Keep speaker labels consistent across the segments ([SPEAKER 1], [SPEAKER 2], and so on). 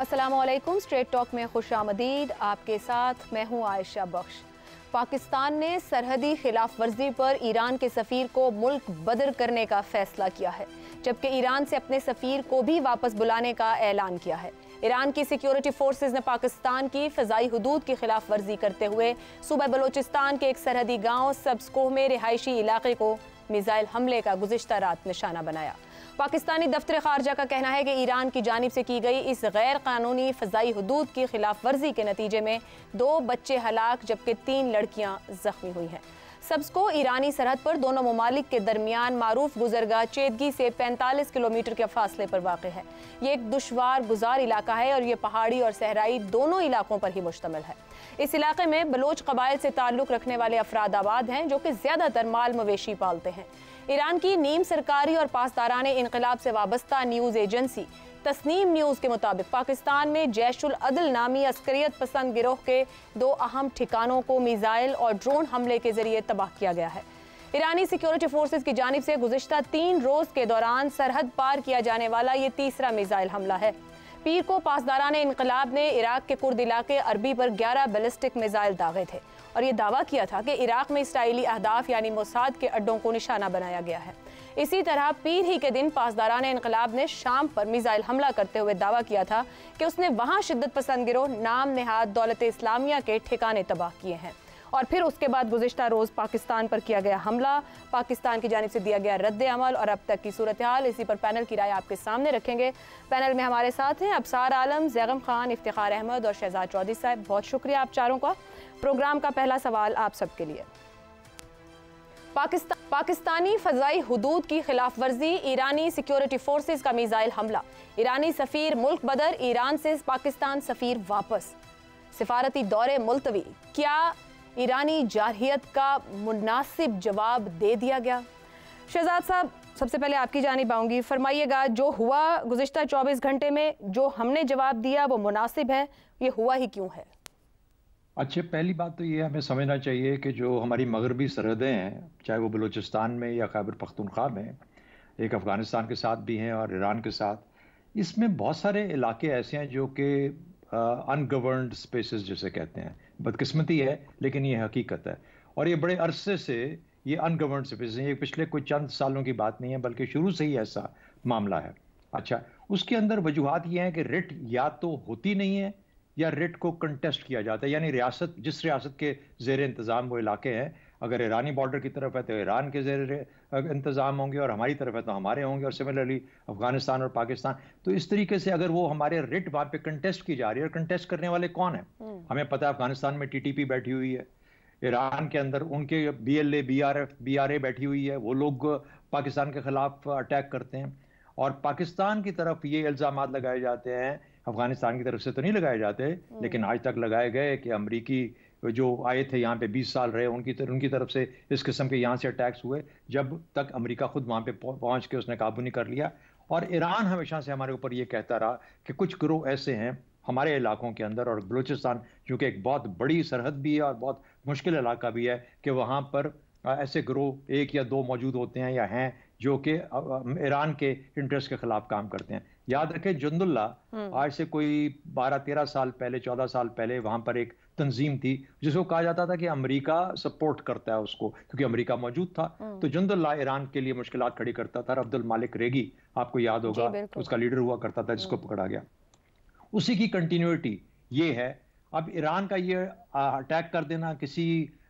[SPEAKER 1] अस्सलामुअलैकुम। Straight talk में खुशामदीद। आपके साथ मैं हूं आयशा बख्श। पाकिस्तान ने सरहदी खिलाफ वर्जी पर ईरान के सफ़ीर को मुल्क बदर करने का फैसला किया है, जबकि ईरान से अपने सफ़ीर को भी वापस बुलाने का ऐलान किया है। ईरान की सिक्योरिटी फोर्सेज ने पाकिस्तान की फ़ज़ाई हदूद की खिलाफ वर्जी करते हुए सूबा बलोचिस्तान के एक सरहदी गाँव सब्सकोह में रिहायशी इलाके को मिसाइल हमले का गुज़िश्ता रात निशाना बनाया। पाकिस्तानी दफ्तर खारजा का कहना है कि ईरान की जानिब से की गई इस गैर कानूनी फ़ज़ाई हदूद की खिलाफ वर्जी के नतीजे में 2 बच्चे हलाक जबकि 3 लड़कियां जख्मी हुई हैं। सब्सको ईरानी सरहद पर दोनों ममालिक के दरमियान मारूफ गुजरगाह चेदगी से 45 किलोमीटर के फासले पर वाक़ है। ये एक दुश्वार गुजार इलाका है और ये पहाड़ी और सहराई दोनों इलाकों पर ही मुश्तमिल है। इस इलाके में बलोच कबाइल से ताल्लुक़ रखने वाले अफराद आबाद हैं, जो कि ज़्यादातर माल मवेशी पालते हैं। ईरान की नीम सरकारी और पासदाराने इनकलाब से वाबस्ता न्यूज़ एजेंसी तस्नीम न्यूज़ के मुताबिक पाकिस्तान में जैश उल अदल नामी अस्करियत पसंद गिरोह के 2 अहम ठिकानों को मिसाइल और ड्रोन हमले के जरिए तबाह किया गया है। ईरानी सिक्योरिटी फोर्सेज की जानिब से गुज़िश्ता 3 रोज़ के दौरान सरहद पार किया जाने वाला ये तीसरा मिसाइल हमला है। पीर को पासदाराने इनकलाब ने इराक के कुर्द इलाके अरबी पर 11 बैलिस्टिक मिसाइल दागे थे और ये दावा किया था कि इराक में इसराइली अहदाफ यानी मोसाद के अड्डों को निशाना बनाया गया है। इसी तरह पीर ही के दिन पासदाराने इनकलाब ने शाम पर मिसाइल हमला करते हुए दावा किया था कि उसने वहाँ शिद्दत पसंद गिरोह नाम नेहाद दौलत इस्लामिया के ठिकाने तबाह किए हैं। और फिर उसके बाद गुज़िश्ता रोज़ पाकिस्तान पर किया गया हमला, पाकिस्तान की जानिब से दिया गया रद्द अमल और अब तक की सूरत हाल, इसी पर पैनल की राय आपके सामने रखेंगे। पैनल में हमारे साथ हैं अबसार आलम, जैगम खान, इफ्तिखार अहमद और शहजाद चौधरी साहब। बहुत शुक्रिया आप चारों का। प्रोग्राम का पहला सवाल आप सबके लिए। पाकिस्तानी फ़ज़ाई हुदूद की खिलाफ वर्जी, ईरानी सिक्योरिटी फोर्सेज का मिसाइल हमला, ईरानी सफ़ीर मुल्क बदर, ईरान से पाकिस्तान सफ़ीर वापस, सिफारती दौरे मुलतवी। क्या ईरानी जारहियत का मुनासिब जवाब दे दिया गया? शहजाद साहब, सबसे पहले आपकी जानिब आऊँगी। फरमाइएगा, जो हुआ गुज़िश्ता 24 घंटे में, जो हमने जवाब दिया वो मुनासिब है, ये हुआ ही क्यों है?
[SPEAKER 2] अच्छा, पहली बात तो ये हमें समझना चाहिए कि जो हमारी मगरबी सरहदें हैं, चाहे वो बलूचिस्तान में या खैबर पख्तूनख्वा में, एक अफ़गानिस्तान के साथ भी हैं और ईरान के साथ, इसमें बहुत सारे इलाके ऐसे हैं जो कि अनगवर्नड स्पेसेस जिसे कहते हैं। बदकिस्मती है लेकिन ये हकीकत है और ये बड़े अरसे से ये अनगवर्नड स्पेसेस हैं। ये पिछले कोई चंद सालों की बात नहीं है, बल्कि शुरू से ही ऐसा मामला है। अच्छा, उसके अंदर वजूहात ये हैं कि रिट या तो होती नहीं है या रिट को कंटेस्ट किया जाता है, यानी रियासत, जिस रियासत के ज़ेर इंतज़ाम वो इलाके हैं, अगर ईरानी बॉर्डर की तरफ है तो ईरान के ज़ेर इंतज़ाम होंगे और हमारी तरफ है तो हमारे होंगे, और सिमिलरली अफगानिस्तान और पाकिस्तान। तो इस तरीके से अगर वो हमारे रिट वहाँ पे कंटेस्ट की जा रही है, और कंटेस्ट करने वाले कौन है? हमें पता है अफगानिस्तान में TTP बैठी हुई है, ईरान के अंदर उनके BLA BRA बैठी हुई है, वो लोग पाकिस्तान के खिलाफ अटैक करते हैं। और पाकिस्तान की तरफ ये इल्ज़ाम लगाए जाते हैं, अफगानिस्तान की तरफ से तो नहीं लगाए जाते, लेकिन आज तक लगाए गए कि अमरीकी जो आए थे यहाँ पे 20 साल रहे, उनकी तरफ से इस किस्म के यहाँ से अटैक्स हुए, जब तक अमरीका खुद वहाँ पे पहुँच के उसने काबू नहीं कर लिया। और ईरान हमेशा से हमारे ऊपर ये कहता रहा कि कुछ गिरोह ऐसे हैं हमारे इलाकों के अंदर, और बलूचिस्तान चूँकि एक बहुत बड़ी सरहद भी है और बहुत मुश्किल इलाका भी है, कि वहाँ पर ऐसे गिरोह 1 या 2 मौजूद होते हैं या हैं जो कि ईरान के इंटरेस्ट के खिलाफ काम करते हैं। याद रखें, जुंदुल्ला आज से कोई 12-13 साल पहले, 14 साल पहले वहां पर एक तंजीम थी जिसको कहा जाता था कि अमेरिका सपोर्ट करता है उसको, क्योंकि अमेरिका मौजूद था। तो जुंदुल्ला ईरान के लिए मुश्किलात खड़ी करता था। अब्दुल मालिक रेगी, आपको याद होगा, उसका लीडर हुआ करता था, जिसको पकड़ा गया। उसी की कंटिन्यूटी ये है। अब ईरान का ये अटैक कर देना, किसी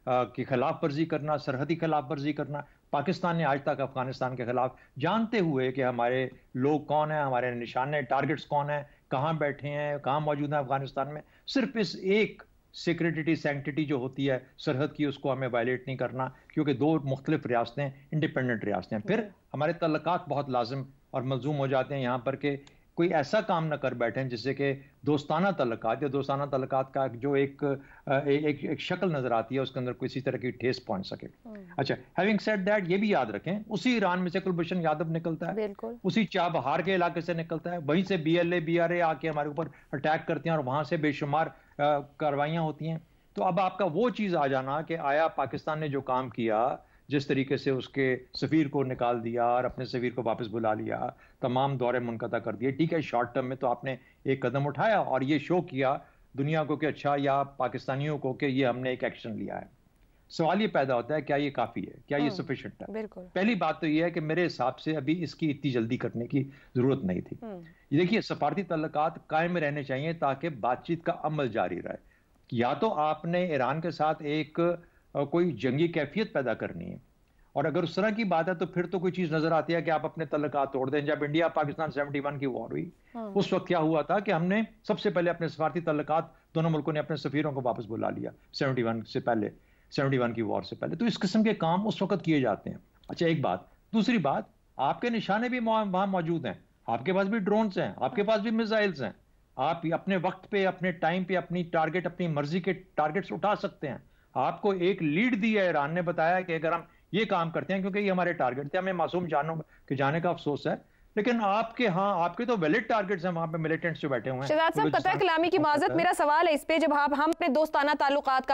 [SPEAKER 2] की खिलाफ वर्जी करना, सरहदी खिलाफ वर्जी करना, पाकिस्तान ने आज तक अफगानिस्तान के खिलाफ, जानते हुए कि हमारे लोग कौन हैं, हमारे निशाने टारगेट्स कौन हैं, कहाँ बैठे हैं, कहाँ मौजूद हैं अफगानिस्तान में, सिर्फ इस एक सिक्योरिटी सैंक्टिटी जो होती है सरहद की, उसको हमें वायलेट नहीं करना, क्योंकि 2 मुख्तलिफ रियासतें, इंडिपेंडेंट रियासतें। फिर हमारे तल्लकात बहुत लाजिम और मलजूम हो जाते हैं यहाँ पर कि कोई ऐसा काम ना कर बैठें जिससे कि दोस्ताना तल्लकात या दोस्ताना तल्लकात का जो एक शक्ल नजर आती है, उसके अंदर किसी तरह की ठेस पहुंच सके। अच्छा, हैविंग सेड दैट, ये भी याद रखें, उसी ईरान में से कुलभूषण यादव निकलता है, उसी चाबहार के इलाके से निकलता है, वहीं से BLA BRA आके हमारे ऊपर अटैक करते हैं और वहां से बेशुमार कार्रवाइयां होती हैं। तो अब आपका वो चीज आ जाना कि आया पाकिस्तान ने जो काम किया जिस तरीके से उसके सफ़ीर को निकाल दिया और अपने सफ़ीर को वापस बुला लिया, तमाम दौरे मुनक़ता कर दिए। ठीक है, शॉर्ट टर्म में तो आपने एक कदम उठाया और ये शो किया दुनिया को कि अच्छा, या पाकिस्तानियों को कि ये हमने एक एक्शन लिया है। सवाल ये पैदा होता है, क्या ये काफ़ी है, क्या ये सफिशिएंट है?
[SPEAKER 1] बिल्कुल।
[SPEAKER 2] पहली बात तो ये है कि मेरे हिसाब से अभी इसकी इतनी जल्दी करने की ज़रूरत नहीं थी। ये देखिए, सफारती तल्लुकात कायम रहने चाहिए ताकि बातचीत का अमल जारी रहे। या तो आपने ईरान के साथ एक कोई जंगी कैफियत पैदा करनी है, और अगर उस तरह की बात है तो फिर तो कोई चीज़ नज़र आती है कि आप अपने तल्लुकात तोड़ दें। जब इंडिया पाकिस्तान 71 की वॉर हुई, उस वक्त क्या हुआ था कि हमने सबसे पहले अपने सफारती तल्लुकात, दोनों मुल्कों ने अपने सफ़ीरों को वापस बुला लिया 71 से पहले, 71 की वॉर से पहले। तो इस किस्म के काम उस वक्त किए जाते हैं। अच्छा, एक बात। दूसरी बात, आपके निशाने भी वहां मौजूद हैं, आपके पास भी ड्रोन्स हैं, आपके पास भी मिसाइल्स हैं। आप अपने वक्त पे, अपने टाइम पे अपनी टारगेट, अपनी मर्जी के टारगेट्स उठा सकते हैं। आपको एक लीड दी है, ईरान ने बताया कि अगर हम ये काम करते हैं, क्योंकि ये हमारे टारगेट थे, हमें मासूम जानों के जाने का अफसोस है, लेकिन आपके तो वैलिड टारगेट्स हैं वहां पे, मिलिटेंट्स जो बैठे हुए हैं।
[SPEAKER 1] शहजाद साहब, कतई कलामी की माजरत, मेरा सवाल है इस पे, जब हम अपने दोस्ताना ताल्लुकात का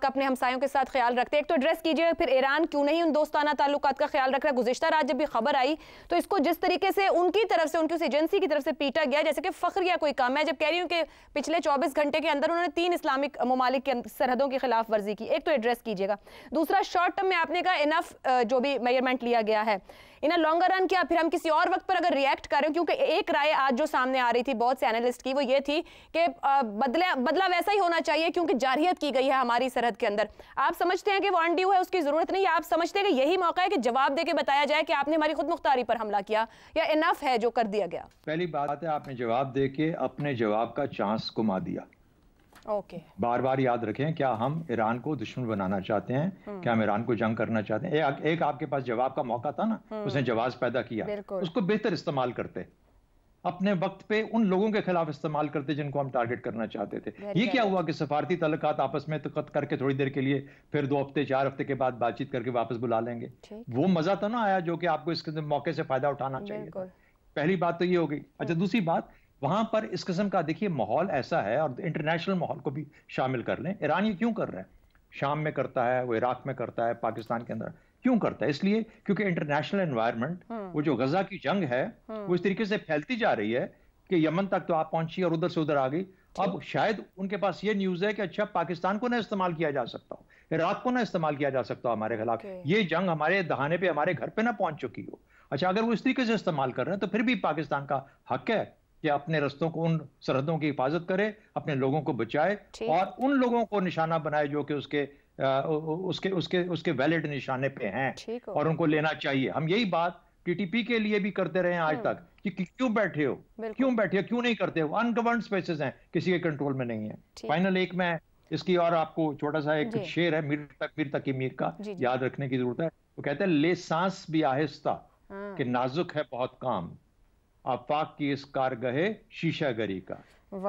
[SPEAKER 1] अपने हमसायों के साथ ख्याल रखते हैं, एक तो एड्रेस कीजिए, फिर ईरान क्यों नहीं उन दोस्ताना ताल्लुकात का ख्याल रख रहा है? गुज़िश्ता रात जब भी खबर आई तो इसको जिस तरीके से उनकी तरफ से, उनकी उस एजेंसी की तरफ से पीटा गया जैसे कि फख्र या कोई काम। मैं जब कह रही हूँ कि पिछले 24 घंटे के अंदर उन्होंने 3 इस्लामिक ममालिक के सरहदों की खिलाफ वर्जी की, एक तो एड्रेस कीजिएगा। दूसरा, शॉर्ट टर्म में आपने कहा इनफ जो भी मेजरमेंट लिया गया है, इन लॉन्गर रन क्या फिर हम किसी और वक्त पर अगर रिएक्ट कर रहे हो? क्योंकि एक राय आज जो सामने आ रही थी बहुत से एनालिस्ट की, वो ये थी कि बदला वैसा ही होना चाहिए क्योंकि जारहियत की गई है हमारी सरहद के अंदर। आप समझते हैं कि वो अनड्यू है, उसकी जरूरत नहीं है? आप समझते हैं कि यही मौका है कि जवाब देके बताया जाए कि आपने हमारी खुद मुख्तारी पर हमला किया, या इनफ है जो कर दिया गया?
[SPEAKER 2] पहली बात है, आपने जवाब देके अपने जवाब का चांस गुमा दिया। बार बार याद रखें, क्या हम ईरान को दुश्मन बनाना चाहते हैं? क्या हम ईरान को जंग करना चाहते हैं? एक आपके पास जवाब का मौका था ना, उसने जवाब पैदा किया, उसको बेहतर इस्तेमाल करते, अपने वक्त पे उन लोगों के खिलाफ इस्तेमाल करते जिनको हम टारगेट करना चाहते थे। ये क्या हुआ कि सफारती तल्लुकात आपस में तो करके थोड़ी देर के लिए, फिर 2 हफ्ते 4 हफ्ते के बाद बातचीत करके वापस बुला लेंगे। वो मजा तो ना आया जो कि आपको इसके मौके से फायदा उठाना चाहिए था। पहली बात तो ये हो गई। अच्छा, दूसरी बात, वहां पर इस किस्म का देखिए माहौल ऐसा है, और इंटरनेशनल माहौल को भी शामिल कर लें। ईरान ये क्यों कर रहा है? शाम में करता है, वो इराक में करता है, पाकिस्तान के अंदर क्यों करता है? इसलिए क्योंकि इंटरनेशनल एनवायरनमेंट, वो जो गजा की जंग है, वो इस तरीके से फैलती जा रही है कि यमन तक तो आप पहुंची और उधर से उधर आ गई। अब शायद उनके पास ये न्यूज है कि अच्छा, पाकिस्तान को ना इस्तेमाल किया जा सकता हो, इराक को ना इस्तेमाल किया जा सकता हो हमारे खिलाफ, ये जंग हमारे दहाने पे, हमारे घर पे ना पहुंच चुकी हो। अच्छा, अगर वो इस तरीके से इस्तेमाल कर रहे हैं तो फिर भी पाकिस्तान का हक है कि अपने रस्तों को, उन सरहदों की हिफाजत करे, अपने लोगों को बचाए और उन लोगों को निशाना बनाए जो कि उसके वैलिड निशाने पे हैं, और उनको लेना चाहिए। हम यही बात टीटीपी के लिए भी करते रहे आज तक कि क्यों बैठे हो, क्यों नहीं करते हो? अनगवर्नड स्पेसेस हैं, किसी के कंट्रोल में नहीं है। फाइनल एक मैं इसकी और आपको छोटा सा एक शेर है मीर तकी मीर का, याद रखने की जरूरत है। वो कहते हैं, ले सांस भी आहिस्ता कि नाजुक है बहुत काम, आफाक की इस कारगहे शीशागरी का।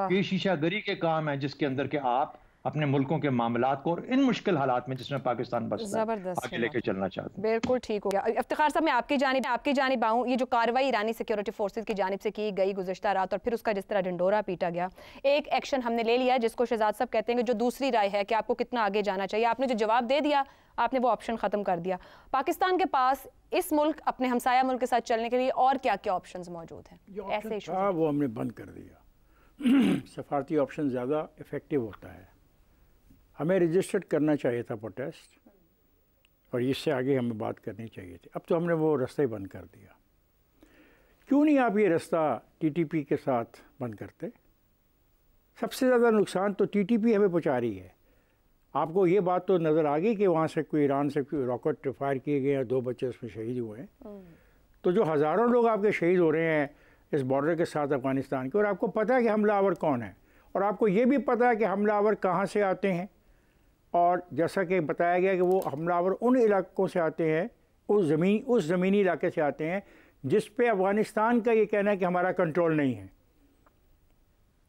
[SPEAKER 2] ये शीशागरी के काम है जिसके अंदर के आप अपने मुल्कों के मामलात को और इन मुश्किल हालात में जिसमें पाकिस्तान बसता है आगे लेके चलना चाहते हैं।
[SPEAKER 1] बिल्कुल ठीक हो गया। इफ्तिखार साहब, मैं आपकी जानिब आऊँ। ये जो कार्रवाई ईरानी सिक्योरिटी फोर्सेज की जानिब से की गई गुज़िश्ता रात, और फिर उसका जिस तरह ढिंडोरा पीटा गया, एक एक्शन हमने ले लिया जिसको शहजाद साहब कहते हैं कि जो दूसरी राय है कि आपको कितना आगे जाना चाहिए, आपने जो जवाब दे दिया, आपने वो ऑप्शन खत्म कर दिया। पाकिस्तान के पास इस मुल्क, अपने हमसाया मुल्क के साथ चलने के लिए और क्या क्या ऑप्शंस मौजूद हैं? ऐसे
[SPEAKER 3] वो हमने बंद कर दिया। सफारती ऑप्शन ज़्यादा इफेक्टिव होता है। हमें रजिस्टर्ड करना चाहिए था प्रोटेस्ट, और इससे आगे हमें बात करनी चाहिए थी। अब तो हमने वो रास्ता ही बंद कर दिया। क्यों नहीं आप ये रास्ता टीटीपी के साथ बंद करते? सबसे ज़्यादा नुकसान तो टीटीपी हमें पहुँचा रही है। आपको ये बात तो नज़र आ गई कि वहाँ से कोई ईरान से कोई रॉकेट फायर किए गए हैं, 2 बच्चे उसमें शहीद हुए हैं। तो जो हज़ारों लोग आपके शहीद हो रहे हैं इस बॉर्डर के साथ अफ़गानिस्तान के, और आपको पता है कि हमलावर कौन है, और आपको ये भी पता है कि हमलावर कहाँ से आते हैं, और जैसा कि बताया गया कि वो हमलावर उन इलाकों से आते हैं, उस ज़मीनी इलाके से आते हैं जिस पे अफ़गानिस्तान का ये कहना है कि हमारा कंट्रोल नहीं है।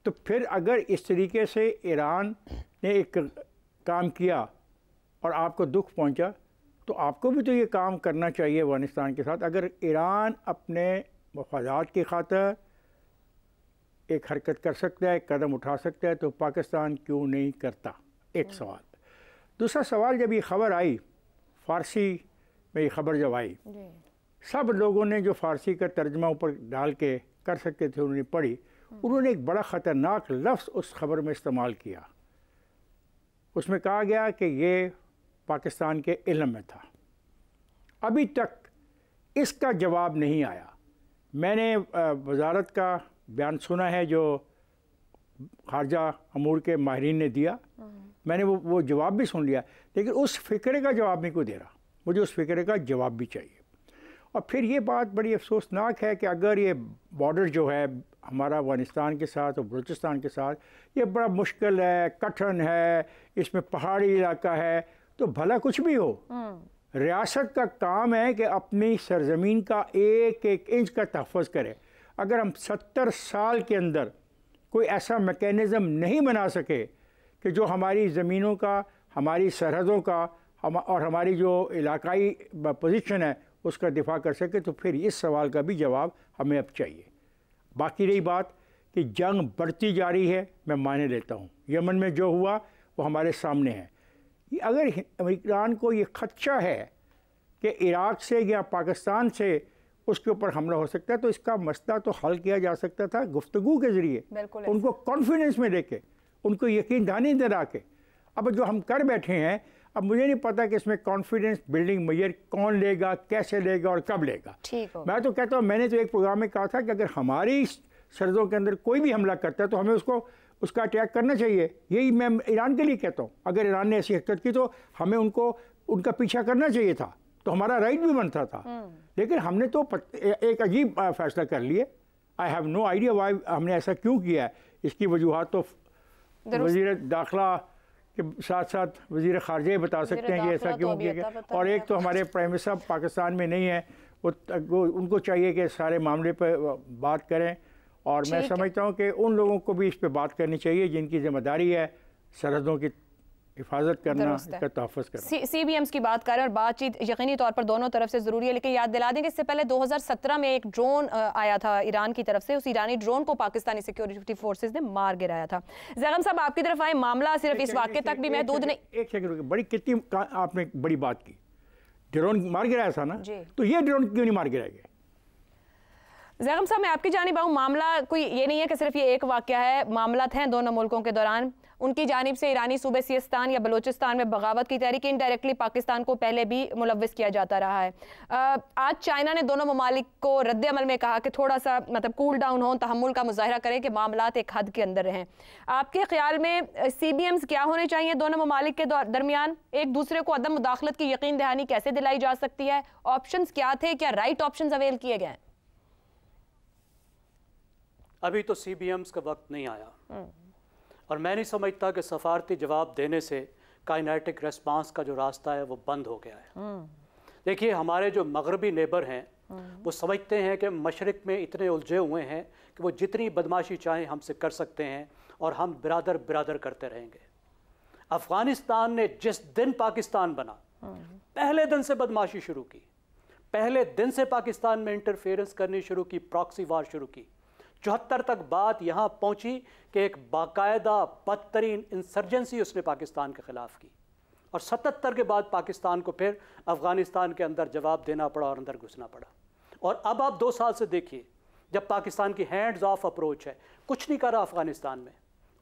[SPEAKER 3] तो फिर अगर इस तरीके से ईरान ने एक काम किया और आपको दुख पहुंचा, तो आपको भी तो ये काम करना चाहिए अफ़गानिस्तान के साथ। अगर ईरान अपने मफादात की खातिर एक हरकत कर सकता है, एक कदम उठा सकता है, तो पाकिस्तान क्यों नहीं करता? एक सवाल। दूसरा सवाल, जब ये ख़बर आई फ़ारसी में ये ख़बर जब आई, सब लोगों ने जो फ़ारसी का तर्जमा ऊपर डाल के कर सकते थे उन्होंने पढ़ी। उन्होंने एक बड़ा ख़तरनाक लफ्ज़ उस ख़बर में इस्तेमाल किया। उसमें कहा गया कि ये पाकिस्तान के इल्म में था। अभी तक इसका जवाब नहीं आया। मैंने वजारत का बयान सुना है जो खारजा अमूर के माहिरीन ने दिया, मैंने वो जवाब भी सुन लिया, लेकिन उस फ़िक्रे का जवाब नहीं कोई दे रहा। मुझे उस फ़िक्रे का जवाब भी चाहिए। और फिर ये बात बड़ी अफसोसनाक है कि अगर ये बॉर्डर जो है हमारा अफ़गानिस्तान के साथ और बलूचिस्तान के साथ, ये बड़ा मुश्किल है, कठिन है, इसमें पहाड़ी इलाका है, तो भला कुछ भी हो, रियासत का काम है कि अपनी सरजमीन का एक एक इंच का तहफ़्फ़ुज़ करे। अगर हम 70 साल के अंदर कोई ऐसा मैकेनिज़्म नहीं बना सके कि जो हमारी ज़मीनों का, हमारी सरहदों का और हमारी जो इलाकाई पोजीशन है उसका दिफा कर सके, तो फिर इस सवाल का भी जवाब हमें अब चाहिए। बाकी रही बात कि जंग बढ़ती जा रही है, मैं माने लेता हूँ। यमन में जो हुआ वो हमारे सामने है। अगर ईरान को ये खदशा है कि इराक़ से या पाकिस्तान से उसके ऊपर हमला हो सकता है, तो इसका मसला तो हल किया जा सकता था गुफ्तगू के ज़रिए, उनको कॉन्फिडेंस में लेके, उनको यकीन दहानी दिला के। अब जो हम कर बैठे हैं, अब मुझे नहीं पता कि इसमें कॉन्फिडेंस बिल्डिंग मेजर कौन लेगा, कैसे लेगा और कब लेगा। मैं तो कहता हूँ, मैंने तो एक प्रोग्राम में कहा था कि अगर हमारी सरहदों के अंदर कोई भी हमला करता है तो हमें उसका अटैक करना चाहिए। यही मैं ईरान के लिए कहता हूँ। अगर ईरान ने ऐसी हरकत की तो हमें उनका पीछा करना चाहिए था, तो हमारा राइट भी बनता था। लेकिन हमने तो एक अजीब फैसला कर लिए। I have no idea why हमने ऐसा क्यों किया है। इसकी वजूहत तो वज़ीर दाखिला के साथ साथ वज़ीर ख़ारजा बता सकते हैं कि ऐसा क्यों किया गया। और एक तो हमारे प्राइम मिनिस्टर पाकिस्तान में नहीं है, वो उनको चाहिए कि सारे मामले पर बात करें। और मैं समझता हूँ कि उन लोगों को भी इस पर बात करनी चाहिए जिनकी ज़िम्मेदारी है सरहदों की हिफाजत करना, इसका तहफ़्फ़ुज़ करना।
[SPEAKER 1] CBMs की बात करें और बातचीत यकीनी तौर पर दोनों तरफ से ज़रूरी है, लेकिन याद दिला दें कि इससे पहले 2017 में एक ड्रोन आया था ईरान की तरफ से। उस ईरानी ड्रोन को पाकिस्तानी सिक्योरिटी फोर्सेज ने मार गिराया था। ज़ैगम साहब, आपकी तरफ आए, मामला सिर्फ इस वाक़े तक भी महदूद नहीं।
[SPEAKER 3] एक सेकंड, बड़ी कितनी आपने बड़ी बात की, ड्रोन मार गिराया था ना, तो ये ड्रोन क्यों नहीं मार गिराएंगे?
[SPEAKER 1] ज़ैगम साहब, मैं आपकी जानिब आऊँ। मामला कोई ये नहीं है कि सिर्फ ये एक वाक़या है, मामला हैं दोनों मुल्कों के दौरान। उनकी जानिब से ईरानी सूबे सिस्तान या बलूचिस्तान में बगावत की तहरीक इनडायरेक्टली पाकिस्तान को पहले भी मुलव्विस किया जाता रहा है। आज चाइना ने दोनों ममालिक को रद्द अमल में कहा कि थोड़ा सा कूल डाउन हो, तहम्मुल का मुजाहरा करें कि मामलात एक हद के अंदर रहें। आपके ख्याल में CBMs क्या होने चाहिए दोनों ममालिक के दरमियान? एक दूसरे को अदम मुदाखलत की यकीन दहानी कैसे दिलाई जा सकती है? ऑप्शंस क्या थे? क्या राइट ऑप्शंस अवेल किए गए?
[SPEAKER 4] अभी तो CBMs का वक्त नहीं आया और मैं नहीं समझता कि सफारती जवाब देने से काइनेटिक रेस्पॉन्स का जो रास्ता है वो बंद हो गया है। देखिए, हमारे जो मगरबी नेबर हैं वो समझते हैं कि मशरिक में इतने उलझे हुए हैं कि वो जितनी बदमाशी चाहें हमसे कर सकते हैं और हम बिरादर बिरादर करते रहेंगे। अफ़गानिस्तान ने जिस दिन पाकिस्तान बना, पहले दिन से बदमाशी शुरू की, पहले दिन से पाकिस्तान में इंटरफेरेंस करनी शुरू की, प्रॉक्सी वार शुरू की। 74 तक बात यहाँ पहुँची कि एक बाकायदा बदतरीन इंसर्जेंसी उसने पाकिस्तान के ख़िलाफ़ की और 77 के बाद पाकिस्तान को फिर अफ़गानिस्तान के अंदर जवाब देना पड़ा और अंदर घुसना पड़ा। और अब आप 2 साल से देखिए, जब पाकिस्तान की हैंड्स ऑफ अप्रोच है, कुछ नहीं कर रहा अफ़गानिस्तान में,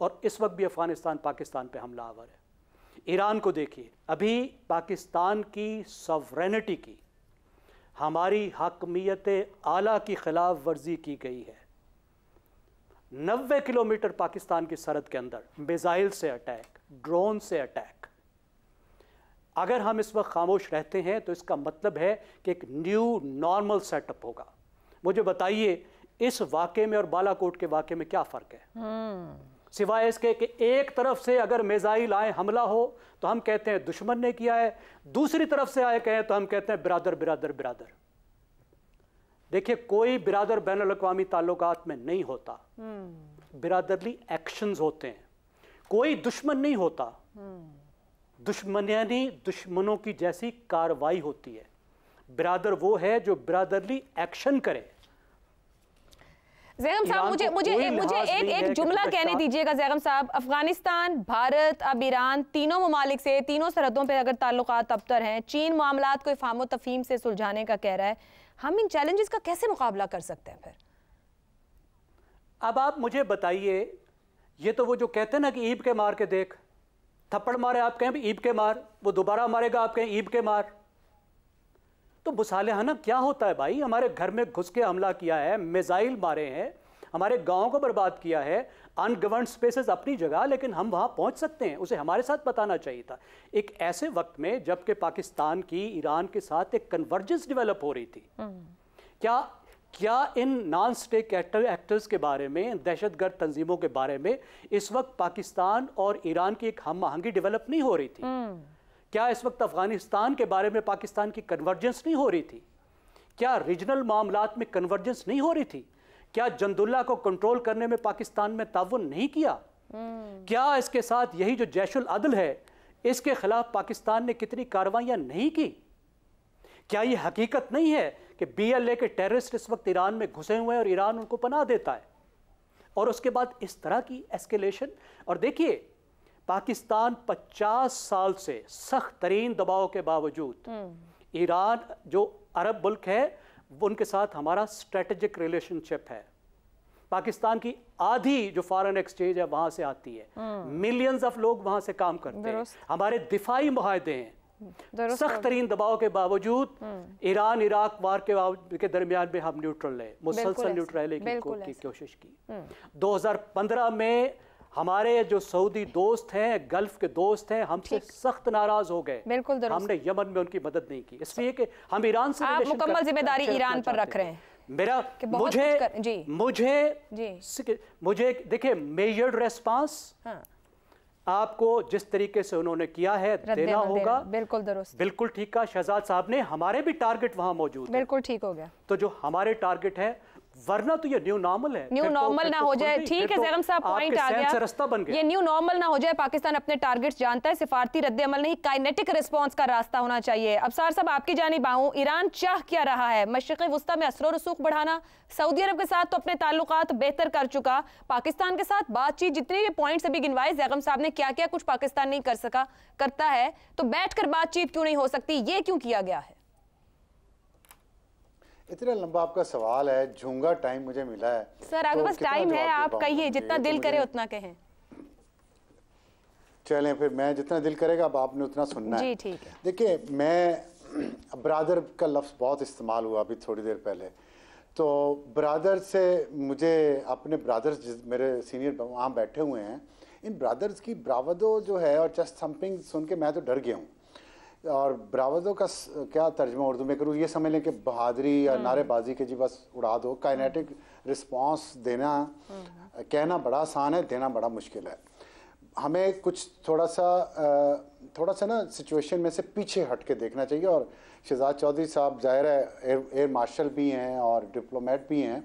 [SPEAKER 4] और इस वक्त भी अफ़गानिस्तान पाकिस्तान पे हमलावर है। ईरान को देखिए, अभी पाकिस्तान की सॉवरेनिटी की, हमारी हकमियत आला की ख़िलाफ़ वर्जी की गई है। 90 किलोमीटर पाकिस्तान की सरहद के अंदर मिसाइल से अटैक, ड्रोन से अटैक। अगर हम इस वक्त खामोश रहते हैं तो इसका मतलब है कि एक न्यू नॉर्मल सेटअप होगा। मुझे बताइए, इस वाक़े में और बालाकोट के वाक़े में क्या फ़र्क है? सिवाय इसके कि एक तरफ से अगर मिसाइल आए, हमला हो, तो हम कहते हैं दुश्मन ने किया है, दूसरी तरफ से आए कहें तो हम कहते हैं बिरादर बिरादर बिरादर। देखिए, कोई बिरादर बैनुल-अक़वामी ताल्लुकात में नहीं होता, बिरादरली एक्शंस होते हैं। कोई दुश्मन नहीं होता, दुश्मनी दुश्मनों की जैसी कार्रवाई होती है। बिरादर वो है जो बिरादरली एक्शन करे।
[SPEAKER 1] ज़ैगम साहब, मुझे एक जुमला कहने दीजिएगा ज़ैगम साहब। अफगानिस्तान, भारत, अब ईरान, तीनों ममालिक से, तीनों सरहदों पे अगर ताल्लुकात अबतर हैं, चीन मामलात को इफ़हाम व तफ़हीम से सुलझाने का कह रहा है, हम इन चैलेंजेस का कैसे मुकाबला कर सकते हैं फिर?
[SPEAKER 4] अब आप मुझे बताइए, ये तो वो जो कहते हैं ना कि ईब के मार के देख, थप्पड़ मारे आप कहें ईब के मार, वो दोबारा मारेगा आप कहें ईब के मार। तो मुसालहाना क्या होता है भाई? हमारे घर में घुस के हमला किया है, मिसाइल मारे हैं, हमारे गांव को बर्बाद किया है, अनगवर्नड स्पेसेस अपनी जगह, लेकिन हम वहां पहुंच सकते हैं, उसे हमारे साथ बताना चाहिए था। एक ऐसे वक्त में जबकि पाकिस्तान की ईरान के साथ एक कन्वर्जेंस डेवलप हो रही थी, क्या इन नॉन स्टेट एक्टर्स के बारे में, दहशतगर्द तंजीमों के बारे में इस वक्त पाकिस्तान और ईरान की एक हम आहंगी डेवलप नहीं हो रही थी? क्या इस वक्त अफगानिस्तान के बारे में पाकिस्तान की कन्वर्जेंस नहीं हो रही थी? क्या रीजनल मामलात में कन्वर्जेंस नहीं हो रही थी? क्या जंदुल्ला को कंट्रोल करने में पाकिस्तान में ताउन नहीं किया? क्या इसके साथ यही जो जैशुल अदल है, इसके खिलाफ पाकिस्तान ने कितनी कार्रवाइयां नहीं की? क्या ये हकीकत नहीं है कि BLA के टेररिस्ट इस वक्त ईरान में घुसे हुए हैं और ईरान उनको पनाह देता है? और उसके बाद इस तरह की एस्केलेशन। और देखिए, पाकिस्तान 50 साल से सख्त तरीन दबाव के बावजूद ईरान जो अरब मुल्क है, उनके साथ हमारा स्ट्रेटेजिक रिलेशनशिप है। पाकिस्तान की आधी जो फॉरेन एक्सचेंज है वहां से आती है, मिलियंस ऑफ लोग वहां से काम करते हैं, हमारे दिफाई मुआहदे हैं। सख्त तरीन दबाव के बावजूद ईरान इराक वार के दरमियान में हम न्यूट्रल रहे, मुसलसल न्यूट्रल की कोशिश की। 2015 में हमारे जो सऊदी दोस्त हैं, गल्फ के दोस्त हैं, हमसे सख्त नाराज हो गए। हमने यमन में उनकी मदद नहीं की, इसलिए कि हम ईरान से
[SPEAKER 1] आप मुकम्मल जिम्मेदारी ईरान पर रख रहे हैं।
[SPEAKER 4] मुझे देखिए, मेजर्ड रेस्पॉन्स आपको जिस तरीके से उन्होंने किया है देना होगा।
[SPEAKER 1] बिल्कुल दुरुस्त,
[SPEAKER 4] बिल्कुल ठीक कहा शहजाद साहब ने। हमारे भी टारगेट वहां मौजूद है,
[SPEAKER 1] बिल्कुल ठीक हो गया।
[SPEAKER 4] तो जो हमारे टारगेट है, वरना तो ये न्यू नॉर्मल है,
[SPEAKER 1] न्यू नॉर्मल ना हो जाए। ठीक है ज़ैगम साहब, पॉइंट आ गया,
[SPEAKER 4] रास्ता बन गया।
[SPEAKER 1] ये न्यू नॉर्मल ना हो जाए। पाकिस्तान अपने टारगेट्स जानता है, सिफारती रद्द अमल नहीं, काइनेटिक रिस्पॉन्स का रास्ता होना चाहिए। अबसार साहब, आपकी जानिब आऊं, ईरान चाह क्या रहा है? मशरिक़ वुस्ता में असर और रसूख बढ़ाना, सऊदी अरब के साथ तो अपने ताल्लुकात बेहतर कर चुका, पाकिस्तान के साथ बातचीत, जितने भी पॉइंट्स अभी गिनवाए ज़ैगम साहब ने, क्या क्या कुछ पाकिस्तान नहीं कर सका, करता है, तो बैठकर बातचीत क्यों नहीं हो सकती? ये क्यों किया गया है?
[SPEAKER 5] इतना लंबा आपका सवाल है, झूंगा टाइम मुझे मिला है
[SPEAKER 1] सर, आपके पास टाइम है, आप कहिए, जितना दिल करे उतना कहें।
[SPEAKER 5] चलें फिर, मैं जितना दिल करेगा अब आपने उतना सुनना है।
[SPEAKER 1] जी ठीक है।
[SPEAKER 5] देखिए, मैं ब्रादर का लफ्ज़ बहुत इस्तेमाल हुआ अभी थोड़ी देर पहले, तो ब्रादर से मुझे अपने ब्रादर्स मेरे सीनियर वहाँ बैठे हुए हैं, इन ब्रादर्स की ब्रावदो जो है और चेस्ट थम्पिंग सुन के मैं तो डर गया हूँ। और ब्रावदो का क्या तर्जमा उर्दू में करूँ, ये समझ लें कि बहादुरी या नारेबाजी के जी बस उड़ा दो। काइनेटिक रिस्पांस देना, कहना बड़ा आसान है, देना बड़ा मुश्किल है। हमें कुछ थोड़ा सा ना सिचुएशन में से पीछे हट के देखना चाहिए। और शहजाद चौधरी साहब ज़ाहिर है एयर मार्शल भी हैं और डिप्लोमेट भी हैं,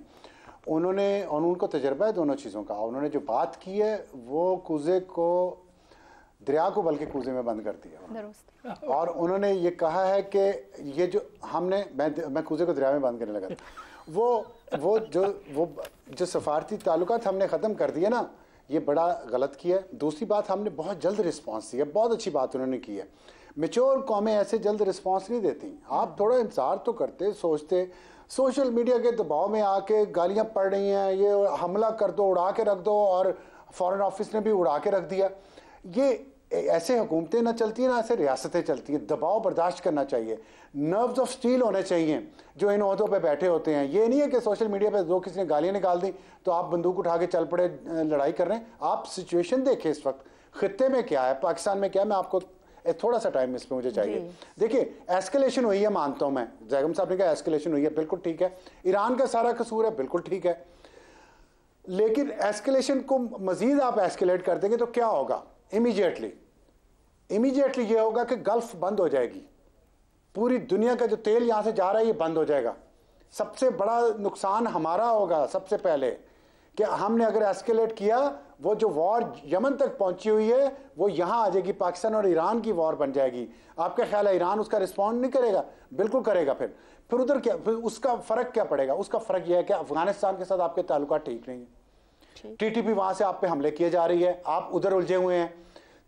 [SPEAKER 5] उनको तजर्बा है दोनों चीज़ों का। उन्होंने जो बात की है वो कूजे को, दरिया को बल्कि कूजे में बंद कर दिया। और उन्होंने ये कहा है कि ये जो मैं कूजे को दरिया में बंद करने लगा था, वो जो सफारती ताल्लुकात हमने ख़त्म कर दिए ना, ये बड़ा गलत किया है। दूसरी बात, हमने बहुत जल्द रिस्पांस दिया, बहुत अच्छी बात उन्होंने की है। मैच्योर कौमें ऐसे जल्द रिस्पांस नहीं देती। आप थोड़ा इंतजार तो करते, सोचते। सोशल मीडिया के दबाव में आके गालियाँ पड़ रही हैं, ये हमला कर दो, उड़ा के रख दो, और फॉरेन ऑफिस ने भी उड़ा के रख दिया। ये ऐसे हुकूमतें ना चलती हैं, ना ऐसे रियासतें चलती हैं। दबाव बर्दाश्त करना चाहिए, नर्व्स ऑफ स्टील होने चाहिए जो इन ओहदों पे बैठे होते हैं। ये नहीं है कि सोशल मीडिया पे दो किसी ने गालियाँ निकाल दी तो आप बंदूक उठा के चल पड़े लड़ाई कर रहे हैं। आप सिचुएशन देखें इस वक्त खित्ते में क्या है, पाकिस्तान में क्या है। मैं आपको थोड़ा सा टाइम इस पर मुझे चाहिए। देखिए, एस्केलेशन हुई है, मानता हूँ मैं, ज़ैगम साहब ने कहा एस्केलेशन हुई है, बिल्कुल ठीक है। ईरान का सारा कसूर है, बिल्कुल ठीक है। लेकिन एस्केलेशन को मजीद आप एस्केलेट कर देंगे तो क्या होगा? इमीडिएटली ये होगा कि गल्फ बंद हो जाएगी, पूरी दुनिया का जो तेल यहां से जा रहा है ये बंद हो जाएगा। सबसे बड़ा नुकसान हमारा होगा सबसे पहले, कि हमने अगर एस्केलेट किया, वो जो वॉर यमन तक पहुंची हुई है वो यहां आ जाएगी, पाकिस्तान और ईरान की वॉर बन जाएगी। आपका ख्याल है ईरान उसका रिस्पॉन्ड नहीं करेगा? बिल्कुल करेगा। फिर उधर क्या, फिर उसका फ़र्क क्या पड़ेगा? उसका फ़र्क यह है कि अफगानिस्तान के साथ आपके ताल्लुकात ठीक नहीं है, टीटीपी वहाँ से आप पे हमले किए जा रही है, आप उधर उलझे हुए हैं।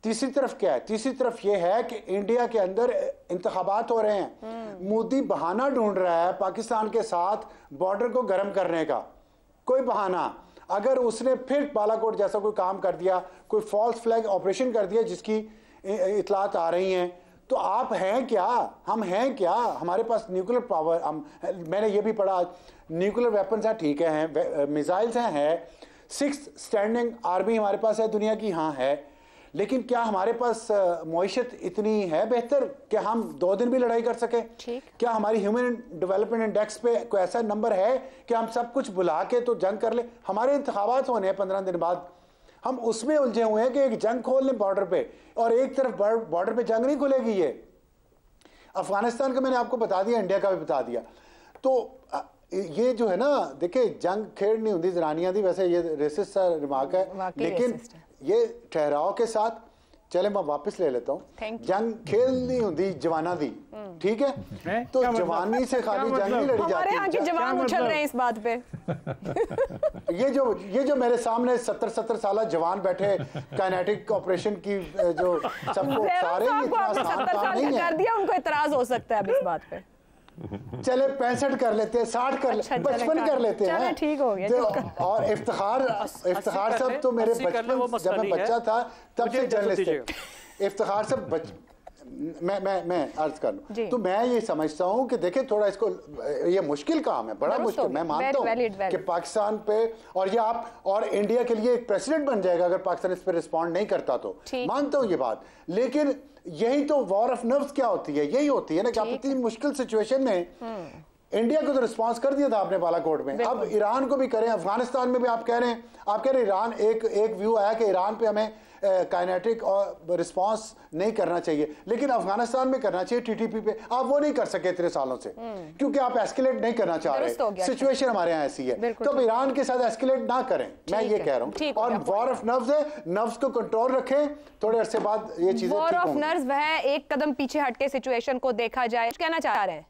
[SPEAKER 5] तीसरी तरफ क्या है? तीसरी तरफ यह है कि इंडिया के अंदर इंतखाबात हो रहे हैं, मोदी बहाना ढूंढ रहा है पाकिस्तान के साथ बॉर्डर को गर्म करने का, कोई बहाना। अगर उसने फिर बालाकोट जैसा कोई काम कर दिया, कोई फॉल्स फ्लैग ऑपरेशन कर दिया जिसकी इतलात आ रही हैं, तो आप हैं क्या, हम हैं क्या? हमारे पास न्यूक्लियर पावर, मैंने ये भी पढ़ा, न्यूक्लियर वेपन्स हैं, ठीक है, मिसाइल्स हैं, 6th स्टैंडिंग आर्मी हमारे पास है दुनिया की, हाँ है, लेकिन क्या हमारे पास मईशत इतनी है बेहतर कि हम 2 दिन भी लड़ाई कर सके? क्या हमारी ह्यूमन डेवलपमेंट इंडेक्स पे कोई ऐसा नंबर है कि हम सब कुछ बुला के तो जंग कर ले? हमारे इंतखाबात होने हैं 15 दिन बाद, हम उसमें उलझे हुए हैं कि एक जंग खोल लें बॉर्डर पे, और एक तरफ बॉर्डर पे जंग नहीं खुलेगी। ये अफगानिस्तान का मैंने आपको बता दिया, इंडिया का भी बता दिया। तो ये जो है ना, देखिए, जंग खेड़ नहीं होती जनानियां दी, वैसे ये रेसिस्ट सा रिमार्क है, लेकिन ये ठहराव के साथ चले, मैं वापस ले लेता हूँ। जंग खेल नहीं होती जवाना दी, ठीक है? तो जवानी से खाली जंग नहीं लड़ी जाती।
[SPEAKER 1] हमारे जवान उछल रहे हैं इस बात पे।
[SPEAKER 5] ये जो मेरे सामने 70 साल जवान बैठे, काइनेटिक ऑपरेशन की जो सबको सारे
[SPEAKER 1] कर दिया, उनको इतराज हो सकता है अब इस बात पे।
[SPEAKER 5] चले 65 कर लेते हैं, 60 कर लेते हैं, 55 कर लेते हैं,
[SPEAKER 1] ठीक हो गया।
[SPEAKER 5] और इफ्तिखार सब तो मेरे बचपन, जब मैं बच्चा था तब से जर्नलिस्ट थे। इफ्तिखार सब मैं अर्ज कर लूं, तो मैं ये समझता हूं कि देखें, थोड़ा इसको, ये मुश्किल काम है, बड़ा मुश्किल, मैं मानता हूं कि पाकिस्तान पे, और ये आप और इंडिया के लिए एक प्रेसिडेंट बन जाएगा अगर पाकिस्तान इस पर रिस्पॉन्ड नहीं करता, तो मानता हूं ये बात। लेकिन यही तो वॉर ऑफ नर्व्स क्या होती है, यही होती है ना कि आप इतनी मुश्किल सिचुएशन में, इंडिया को तो रिस्पांस कर दिया था आपने बालाकोट में, अब ईरान को भी करें, अफगानिस्तान में भी आप कह रहे हैं ईरान, एक व्यू आया कि ईरान पे हमें काइनेटिक और रिस्पांस नहीं करना चाहिए, लेकिन अफगानिस्तान में करना चाहिए टीटीपी पे। आप वो नहीं कर सके इतने सालों से, क्योंकि आप एस्केलेट नहीं करना चाह रहे, सिचुएशन हमारे यहाँ ऐसी है, तो अब ईरान के साथ एस्केलेट ना करें, मैं ये कह रहा हूँ। और वॉर ऑफ नर्व्स है, नर्व्स को कंट्रोल रखें, थोड़े अरसे बाद ये चीजें
[SPEAKER 1] वॉर ऑफ नर्व्स वह एक कदम पीछे हटके सिचुएशन को देखा जाए, कहना चाह रहे हैं।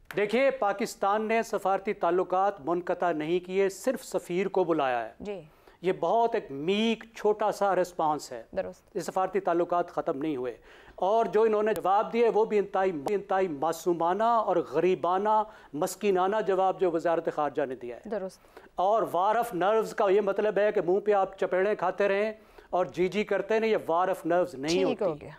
[SPEAKER 4] देखिए, पाकिस्तान ने सफारती ताल्लुकात मुनक़ता नहीं किए, सिर्फ सफ़ीर को बुलाया है जी। ये बहुत एक मीक छोटा सा रिस्पांस है, ये सफारती ताल्लुकात ख़त्म नहीं हुए, और जो इन्होंने जवाब दिए वो भी इंतहाई मासूमाना और गरीबाना मस्कीनाना जवाब जो वज़ारत ख़ारजा ने दिया है। और वार ऑफ नर्व्स का ये मतलब है कि मुंह पे आप चपेड़े खाते रहें और जी करते रहें, ये वार ऑफ नर्व्स नहीं होती,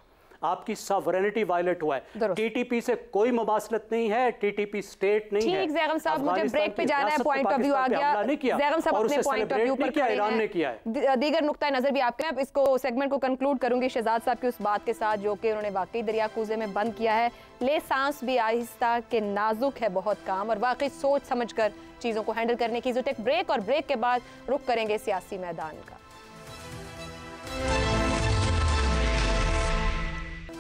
[SPEAKER 4] आपकी सॉवरेनिटी वायलेट हुआ है। टीटीपी से कोई मुमासलत नहीं है, टीटीपी स्टेट नहीं है।
[SPEAKER 1] ठीक, ज़ैगम साहब, मुझे ब्रेक पे जाना है, पॉइंट ऑफ व्यू आ गया। ज़ैगम साहब अपने पॉइंट ऑफ व्यू पर खड़े हैं, ईरान ने किया है, दीगर नुक्ता नजर भी आपके हैं। इसको सेगमेंट को कंक्लूड करूंगी शहजाद साहब की उस बात के साथ जो कि उन्होंने वाकई दरिया कूजे में बंद किया है। ले सांस भी आहिस्ता के नाजुक है बहुत काम, और वाकई सोच समझ कर चीज़ों को हैंडल करने की जरूरत है। ब्रेक, और ब्रेक के बाद रुख करेंगे सियासी मैदान का।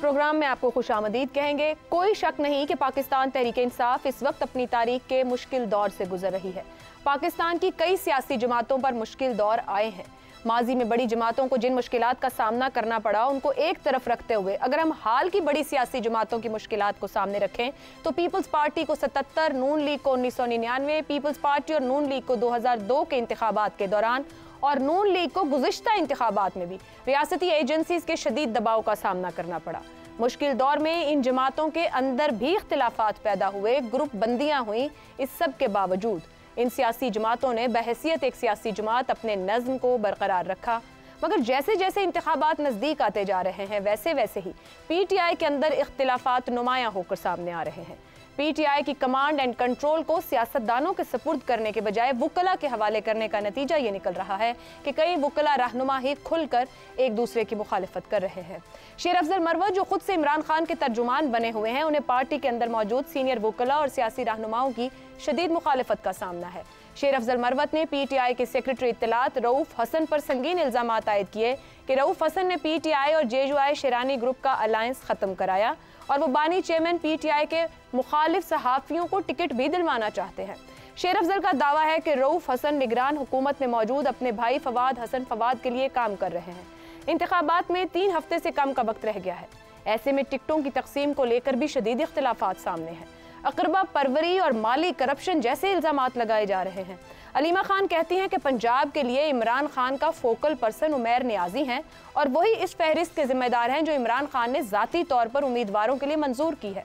[SPEAKER 1] प्रोग्राम में आपको खुशामदीद कहेंगे। कोई शक नहीं कि पाकिस्तान तहरीक-ए-इंसाफ इस वक्त अपनी तारीख के मुश्किल दौर से गुजर रही है। पाकिस्तान की कई सियासी जमातों पर मुश्किल दौर आए हैं। माजी में बड़ी जमातों को जिन मुश्किलात का सामना करना पड़ा, उनको एक तरफ रखते हुए अगर हम हाल की बड़ी सियासी जमातों की मुश्किलात को सामने रखें तो पीपल्स पार्टी को 77, नून लीग को 1999, पीपल्स पार्टी और नून लीग को 2002 के इंतखाबात के दौरान और नून लीग को गुज़िश्ता इंतखाबात में भी रियासती एजेंसीज के शदीद दबाव का सामना करना पड़ा। मुश्किल दौर में इन जमातों के अंदर भी इख्तिलाफात पैदा हुए, ग्रुप बंदियां हुई। इस सब के बावजूद इन सियासी जमातों ने बहैसियत एक सियासी जमात अपने नज़्म को बरकरार रखा। मगर जैसे जैसे इंतखाबात नज़दीक आते जा रहे हैं, वैसे वैसे ही PTI के अंदर इख्तिलाफात नुमायां होकर सामने आ रहे हैं। PTI की कमांड एंड कंट्रोल को सियासतदानों के सपुर्द करने के बजाय वुकला के हवाले करने का नतीजा ये निकल रहा है कि कई वुकला रहनुमा ही खुलकर एक दूसरे की मुखालिफत कर रहे हैं। शेर अफजल मरवत जो खुद से इमरान खान के तर्जुमान बने हुए हैं, उन्हें पार्टी के अंदर मौजूद सीनियर वुकला और सियासी रहनुमाओं की शदीद मुखालिफत का सामना है। शेर अफजल मरवत ने PTI के सेक्रेटरी इत्तलात रऊफ हसन पर संगीन इल्जाम आयद किए कि रऊफ हसन ने PTI और JUI शेरानी ग्रुप का अलायंस ख़त्म कराया और वो बानी चेयरमैन PTI के मुखालिफ सहाफ़ियों को टिकट भी दिलवाना चाहते हैं। शेर अफजल का दावा है कि रऊफ हसन निगरान हुकूमत में मौजूद अपने भाई फवाद हसन फवाद के लिए काम कर रहे हैं। इंतखाबात में 3 हफ्ते से कम का वक्त रह गया है। ऐसे में टिकटों की तकसीम को लेकर भी शदीद इख्तिलाफात सामने हैं। अकरबा परवरी और माली करप्शन जैसे इल्जामात लगाए जा रहे हैं। अलीमा खान कहती हैं कि पंजाब के लिए इमरान खान का फोकल पर्सन उमैर नियाजी हैं और वही इस फहरिस्त के जिम्मेदार हैं जो इमरान खान ने ज़ाती तौर पर उम्मीदवारों के लिए मंजूर की है,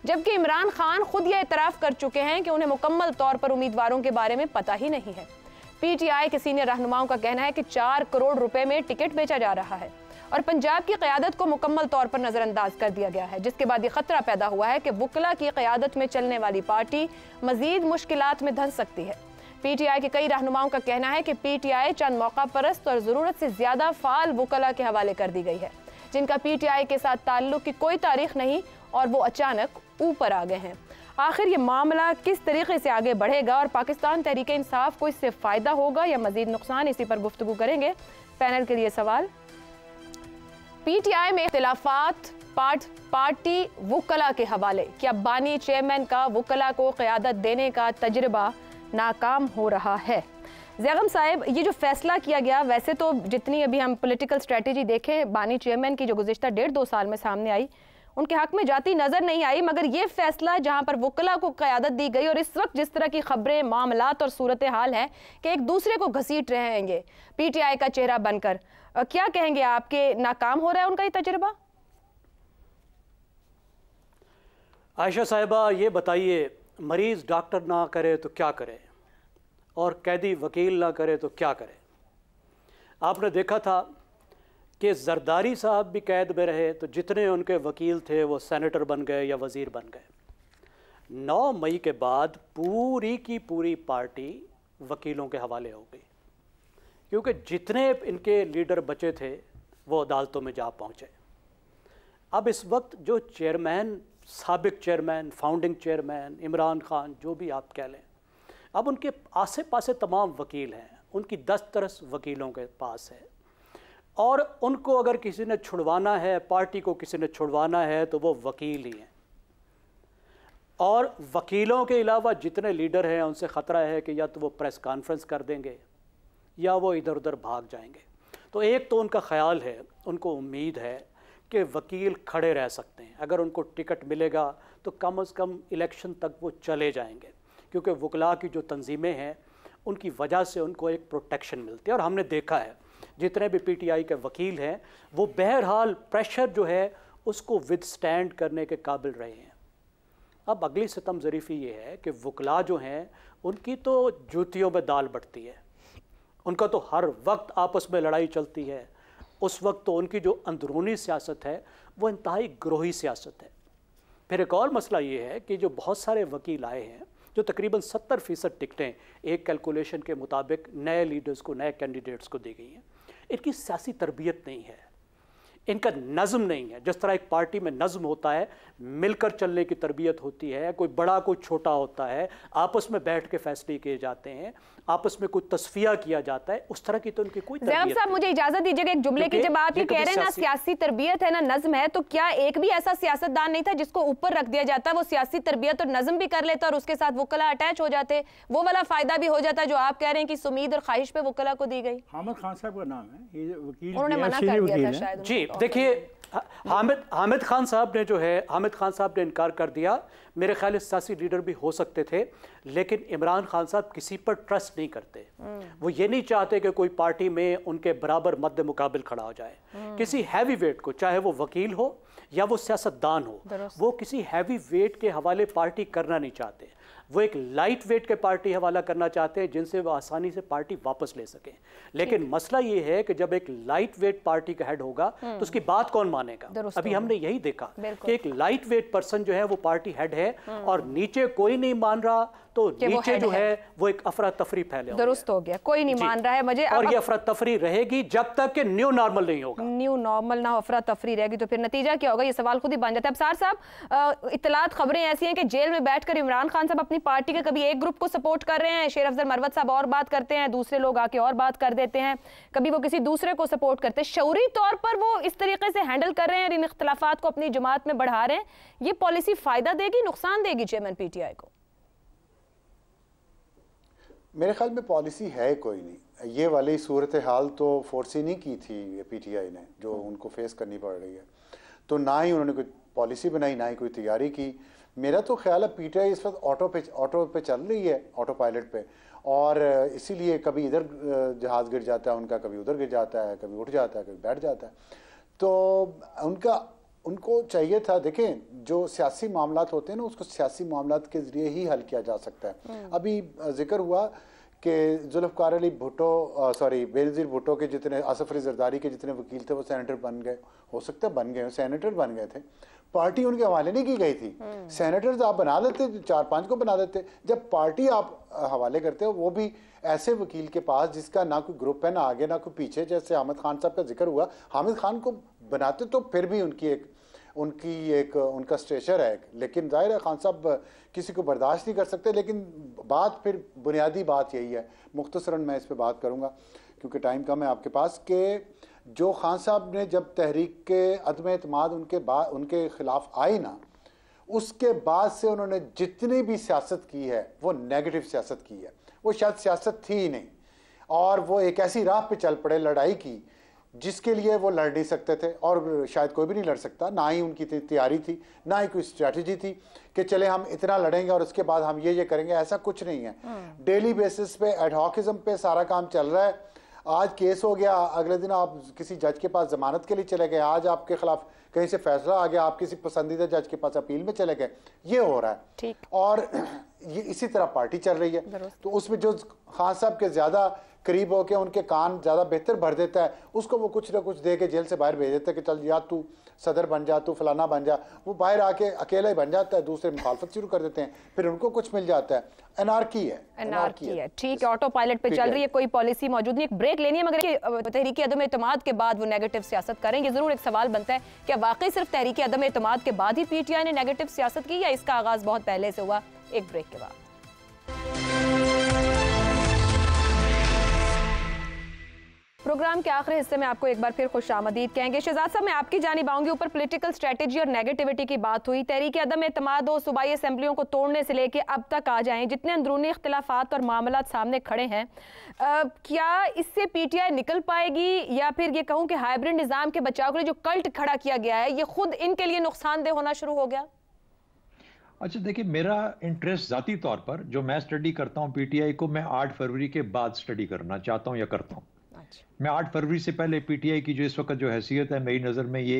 [SPEAKER 1] जबकि इमरान खान खुद यह इतराफ़ कर चुके हैं कि उन्हें मुकम्मल तौर पर उम्मीदवारों के बारे में पता ही नहीं है। PTI के सीनियर रहनुमाओं का कहना है कि 4 करोड़ रुपए में टिकट बेचा जा रहा है और पंजाब की क़यादत को मुकम्मल तौर पर नज़रअंदाज कर दिया गया है, जिसके बाद ये खतरा पैदा हुआ है कि वुकला की क़यादत में चलने वाली पार्टी मज़ीद मुश्किलात में धंस सकती है। PTI के कई रहनुमाओं का कहना है कि PTI चंद मौका परस्त और ज़रूरत से ज़्यादा फ़ाल वुकला के हवाले कर दी गई है, जिनका PTI के साथ ताल्लुक़ की कोई तारीख नहीं और वो अचानक ऊपर आ गए हैं। आखिर ये मामला किस तरीके से आगे बढ़ेगा और पाकिस्तान तहरीक इंसाफ को इससे फ़ायदा होगा या मज़ीद नुकसान, इसी पर गुफ्तगू करेंगे। पैनल के लिए सवाल। PTI में इख्तिलाफात पार्टी वुकला के हवाले, क्या बानी चेयरमैन का वुकला को क़यादत देने का तजर्बा नाकाम हो रहा है? ज़ैगम साहिब, ये जो फैसला किया गया, वैसे तो जितनी अभी हम पॉलिटिकल स्ट्रेटजी देखें बानी चेयरमैन की जो गुज़िश्ता 1.5-2 साल में सामने आई, उनके हक में जाती नज़र नहीं आई, मगर ये फैसला जहां पर वुकला को क़यादत दी गई और इस वक्त जिस तरह की खबरें, मामलात और सूरत हाल है कि एक दूसरे को घसीट रहे हैं PTI का चेहरा बनकर, क्या कहेंगे आपके नाकाम हो रहा है उनका ये तजुर्बा?
[SPEAKER 4] आयशा साहिबा, ये बताइए, मरीज़ डॉक्टर ना करे तो क्या करे और कैदी वकील ना करे तो क्या करे? आपने देखा था कि जरदारी साहब भी कैद में रहे तो जितने उनके वकील थे वो सेनेटर बन गए या वज़ीर बन गए। 9 मई के बाद पूरी की पूरी पार्टी वकीलों के हवाले हो गई, क्योंकि जितने इनके लीडर बचे थे वो अदालतों में जा पहुँचे। अब इस वक्त जो चेयरमैन, साबिक chairman, founding chairman Imran Khan, जो भी आप कह लें, अब उनके आसे पासे तमाम वकील हैं, उनकी दस्तरस वकीलों के पास है और उनको अगर किसी ने छुड़वाना है, पार्टी को किसी ने छुड़वाना है तो वो वकील ही हैं। और वकीलों के अलावा जितने लीडर हैं उनसे ख़तरा है कि या तो वो प्रेस कॉन्फ्रेंस कर देंगे या वो इधर उधर भाग जाएंगे। तो एक तो उनका ख्याल है, उनको उम्मीद है कि वकील खड़े रह सकते हैं, अगर उनको टिकट मिलेगा तो कम से कम इलेक्शन तक वो चले जाएंगे, क्योंकि वकला की जो तंजीमें हैं उनकी वजह से उनको एक प्रोटेक्शन मिलती है। और हमने देखा है जितने भी PTI के वकील हैं वो बहरहाल प्रेशर जो है उसको विदस्टैंड करने के काबिल रहे हैं। अब अगली सितम ज़रीफ़ी ये है कि वकला जो हैं उनकी तो जूतियों में दाल बटती है, उनका तो हर वक्त आपस में लड़ाई चलती है। उस वक्त तो उनकी जो अंदरूनी सियासत है वो इंतहाई ग्रोही सियासत है। फिर एक और मसला ये है कि जो बहुत सारे वकील आए हैं, जो तकरीबन 70% टिकटें एक कैलकुलेशन के मुताबिक नए लीडर्स को, नए कैंडिडेट्स को दी गई हैं, इनकी सियासी तरबियत नहीं है, इनका नज़म नहीं है। जिस तरह एक पार्टी में नज़म होता है, मिलकर चलने की तरबियत होती है, कोई बड़ा कोई छोटा होता है, आपस में बैठ के फैसले किए जाते हैं, आपस में कोई तस्फिया किया जाता है, उस तरह की तो उनकी कोई तरबियत
[SPEAKER 1] साहब, मुझे इजाजत दीजिएगा एक जुमले की। जब आप ये कह रहे हैं ना सियासी तरबियत है ना नज़म है, तो क्या एक भी ऐसा सियासतदान नहीं था जिसको ऊपर रख दिया जाता, वो सियासी तरबियत और नज़म भी कर लेता और उसके साथ वकला अटैच हो जाते, वो वाला फायदा भी हो जाता जो आप कह रहे हैं कि उम्मीद और ख्वाहिश पे वकला को दी गई?
[SPEAKER 3] हामिद खान साहब का नाम है, ये वकील,
[SPEAKER 1] उन्होंने मना कर दिया था शायद।
[SPEAKER 4] जी देखिए, हामिद खान साहब ने जो है, हामिद खान साहब ने इनकार कर दिया। मेरे ख्याल से सियासी लीडर भी हो सकते थे, लेकिन इमरान खान साहब किसी पर ट्रस्ट नहीं करते। वो ये नहीं चाहते कि कोई पार्टी में उनके बराबर मद्दे मुकाबिल खड़ा हो जाए। किसी हैवी वेट को, चाहे वो वकील हो या वो सियासतदान हो, वो किसी हैवी वेट के हवाले पार्टी करना नहीं चाहते। वो एक लाइट वेट के पार्टी हवाला करना चाहते हैं जिनसे वो आसानी से पार्टी वापस ले सकें। लेकिन मसला ये है कि जब एक लाइट वेट पार्टी का हेड होगा तो उसकी बात कौन मानेगा? अभी हमने यही देखा कि एक लाइट वेट पर्सन जो है वो पार्टी हेड है और नीचे कोई नहीं मान रहा, तो नीचे जो है वो एक अफरा तफरी फैले।
[SPEAKER 1] दुरुस्त हो गया, कोई नहीं मान रहा है मुझे।
[SPEAKER 4] और ये अफरा तफरी रहेगी जब तक कि न्यू नॉर्मल नहीं होगा।
[SPEAKER 1] न्यू नॉर्मल ना अफरा तफरी रहेगी तो फिर नतीजा क्या होगा? ये सवाल खुद ही बन जाता है। अबसार साहब, इत्तलात खबरें ऐसी हैं कि जेल में बैठकर इमरान खान साहब अपनी पार्टी के कभी एक ग्रुप को सपोर्ट कर रहे हैं, शेर अफजल मरवत साहब और बात करते हैं, दूसरे लोग आके और बात कर देते हैं, कभी वो किसी दूसरे को सपोर्ट करते हैं। शऊरी तौर पर वो इस तरीके से हैंडल कर रहे हैं और इन इख्तिलाफात को अपनी जमात में बढ़ा रहे हैं। ये पॉलिसी फायदा देगी, नुकसान देगी चेयरमैन PTI को?
[SPEAKER 5] मेरे ख्याल में पॉलिसी है कोई नहीं। ये वाली सूरत हाल तो फोर्स ही नहीं की थी PTI ने, जो उनको फेस करनी पड़ रही है। तो ना ही उन्होंने कोई पॉलिसी बनाई, ना ही कोई तैयारी की। मेरा तो ख्याल है पीटीआई इस वक्त ऑटो पे चल रही है, ऑटो पायलट पे, और इसीलिए कभी इधर जहाज़ गिर जाता है उनका, कभी उधर गिर जाता है, कभी उठ जाता है, कभी बैठ जाता है। तो उनको चाहिए था, देखें जो सियासी मामलात होते हैं ना, उसको सियासी मामलात के ज़रिए ही हल किया जा सकता है। अभी जिक्र हुआ कि जुल्फ़िकार अली भुट्टो, बेनज़ीर भुट्टो के जितने, आसिफ अली ज़रदारी के जितने वकील थे वो सेनेटर बन गए, हो सकता है बन गए, सेनेटर बन गए थे, पार्टी उनके हवाले नहीं की गई थी। सेनेटर्स आप बना देते, 4-5 को बना देते। जब पार्टी आप हवाले करते हो, वो भी ऐसे वकील के पास जिसका ना कोई ग्रुप है, ना आगे ना कोई पीछे, जैसे हामिद खान साहब का जिक्र हुआ, हामिद खान को बनाते तो फिर भी उनका स्टेचर है, लेकिन जाहिर है खान साहब किसी को बर्दाश्त नहीं कर सकते। लेकिन बात फिर बुनियादी बात यही है, मुख्तसरन मैं इस पर बात करूँगा क्योंकि टाइम कम है आपके पास, कि जो खान साहब ने जब तहरीक के अदम एतमाद उनके खिलाफ आई ना, उसके बाद से उन्होंने जितनी भी सियासत की है वो नेगेटिव सियासत की है, वो शायद सियासत थी ही नहीं, और वो एक ऐसी राह पे चल पड़े लड़ाई की जिसके लिए वो लड़ नहीं सकते थे, और शायद कोई भी नहीं लड़ सकता, ना ही उनकी तैयारी थी, ना ही कोई स्ट्रैटेजी थी कि चले हम इतना लड़ेंगे और उसके बाद हम ये करेंगे। ऐसा कुछ नहीं है। डेली बेसिस पे एडहॉकिज्म पे सारा काम चल रहा है। आज केस हो गया, अगले दिन आप किसी जज के पास जमानत के लिए चले गए, आज आपके खिलाफ कहीं से फैसला आ गया, आप किसी पसंदीदा जज के पास अपील में चले गए, ये हो रहा है। और ये इसी तरह पार्टी चल रही है। तो उसमें जो खान साहब के ज्यादा करीब होके उनके कान ज्यादा बेहतर भर देता है, उसको वो कुछ ना कुछ दे के जेल से बाहर भेज देता है कि चल या तू सदर बन जा, तू फलाना बन जा। वो बाहर आके अकेला ही बन जाता है, दूसरे मुखालफत शुरू कर देते हैं, फिर उनको कुछ मिल जाता है। एनार्की है।
[SPEAKER 1] ठीक है, ऑटो पायलट पे चल रही है, कोई पॉलिसी मौजूद नहीं। एक ब्रेक लेनी है, मगर तहरीक अदम एतमाद के बाद वो नेगेटिव सियासत करेंगे। जरूर एक सवाल बनता है, क्या वाकई सिर्फ तहरीक अदम एतमाद के बाद ही पीटीआई ने नेगेटिव सियासत की, या इसका आगाज बहुत पहले से हुआ? एक ब्रेक के बाद प्रोग्राम के आखिरी हिस्से में आपको एक बार फिर खुशामदीद कहेंगे। शहजाद साहब, मैं आपकी जानिब आऊंगी। ऊपर पॉलिटिकल स्ट्रेटेजी और नेगेटिविटी की बात हुई, तहरीक अदम एतमाद और सूबाई असेंबलियों को तोड़ने से लेके अब तक आ जाएं, जितने अंदरूनी इख्तिलाफात और मामलात सामने खड़े हैं, क्या इससे पीटीआई निकल पाएगी, या फिर ये कहूँ कि हाइब्रिड निज़ाम के बचाव के लिए जो कल्ट खड़ा किया गया है, ये खुद इनके लिए नुकसानदेह होना शुरू हो गया?
[SPEAKER 2] अच्छा देखिए, मेरा इंटरेस्ट ज़ाती तौर पर, जो मैं स्टडी करता हूँ पीटीआई को, मैं 8 फरवरी के बाद स्टडी करना चाहता हूँ या करता हूँ। मैं 8 फरवरी से पहले पीटीआई की जो इस वक्त जो हैसियत है, मेरी नज़र में ये